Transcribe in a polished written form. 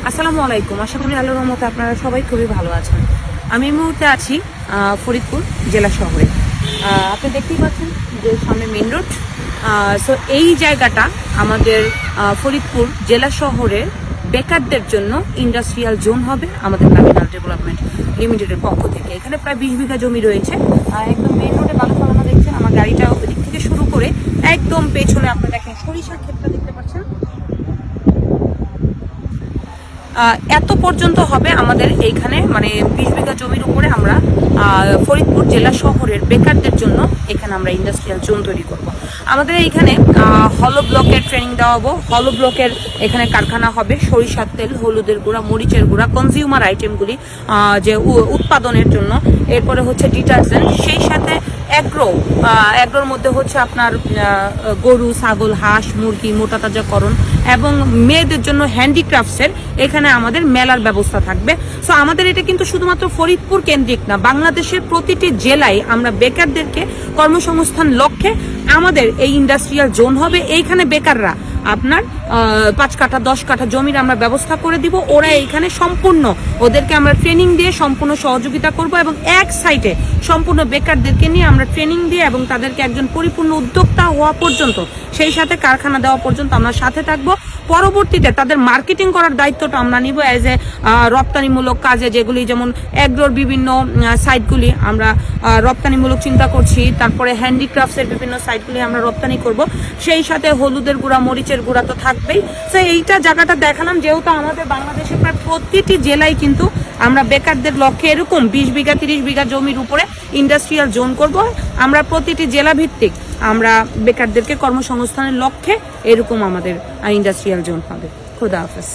আসসালামু আলাইকুম। আশা করি আল্লাহর রহমতে আপনারা সবাই খুবই ভালো আছেন। আমি এই মুহূর্তে আছি ফরিদপুর জেলা শহরে। আপনি দেখতেই পাচ্ছেন যে সামনে মেইন রোড। সো এই জায়গাটা আমাদের ফরিদপুর জেলা শহরের বেকারদের জন্য ইন্ডাস্ট্রিয়াল জোন হবে আমাদের ক্যাপিটাল ডেভেলপমেন্ট লিমিটেডের পক্ষ থেকে। এখানে প্রায় 20 বিঘা জমি রয়েছে। একদম মেইন রোডে বালু ফলানো দেখছেন। আমার গাড়িটা ওই দিক থেকে শুরু করে একদম পেছনে আপনারা দেখেন সরিষার ক্ষেতটা দেখতে পাচ্ছেন। এত পর্যন্ত হবে আমাদের এইখানে, মানে 20 বিঘা জমির উপরে আমরা ফরিদপুর জেলা শহরের বেকারদের জন্য এখানে আমরা ইন্ডাস্ট্রিয়াল জোন তৈরি করব। আমাদের এইখানে হলো ব্লকের ট্রেনিং দেওয়াবো। হলো ব্লকের এখানে কারখানা হবে সরিষার তেল, হলুদের গুঁড়া, মরিচের গুঁড়া, কনজিউমার আইটেমগুলি যে উৎপাদনের জন্য। এরপরে হচ্ছে ডিটারজেন্ট, সেই সাথে অ্যাগ্রোর মধ্যে হচ্ছে আপনার গরু, ছাগল, হাঁস, মুরগি, মোটা তাজাকরণ এবং মেয়েদের জন্য হ্যান্ডিক্রাফটসের এখানে আমাদের মেলার ব্যবস্থা থাকবে। সো আমাদের এটা কিন্তু শুধুমাত্র ফরিদপুর কেন্দ্রিক না, বাংলাদেশের প্রতিটি জেলায় আমরা বেকারদেরকে কর্মসংস্থান লক্ষ্যে আমাদের এই ইন্ডাস্ট্রিয়াল জোন হবে। এইখানে বেকাররা আপনার 5 কাঠা 10 কাঠা জমির আমরা ব্যবস্থা করে দিব। ওরা এইখানে সম্পূর্ণ ওদেরকে আমরা ট্রেনিং দিয়ে সম্পূর্ণ সহযোগিতা করব এবং এক সাইটে সম্পূর্ণ বেকারদেরকে নিয়ে আমরা ট্রেনিং দিয়ে এবং তাদেরকে একজন পরিপূর্ণ উদ্যোক্তা হওয়া পর্যন্ত, সেই সাথে কারখানা দেওয়া পর্যন্ত আমরা সাথে থাকবো। পরবর্তীতে তাদের মার্কেটিং করার দায়িত্বটা আমরা নিব এজ এ রপ্তানিমূলক কাজে, যেগুলি যেমন এগ্রোর বিভিন্ন সাইটগুলি আমরা রপ্তানিমূলক চিন্তা করছি। তারপরে হ্যান্ডিক্রাফটসের বিভিন্ন সাইটগুলি আমরা রপ্তানি করব। সেই সাথে হলুদের গুঁড়া, মরিচের গুঁড়া তো থাকবেই। তো এইটা জায়গাটা দেখালাম, যেহেতু আমাদের বাংলাদেশের প্রায় প্রতিটি জেলায় কিন্তু আমরা বেকারদের লক্ষ্যে এরকম 20 বিঘা 30 বিঘা জমির উপরে ইন্ডাস্ট্রিয়াল জোন করব। আমরা প্রতিটি জেলা ভিত্তিক আমরা বেকারদেরকে কর্মসংস্থানের লক্ষ্যে এরকম আমাদের ইন্ডাস্ট্রিয়াল জোন হবে। খুদা হাফেজ।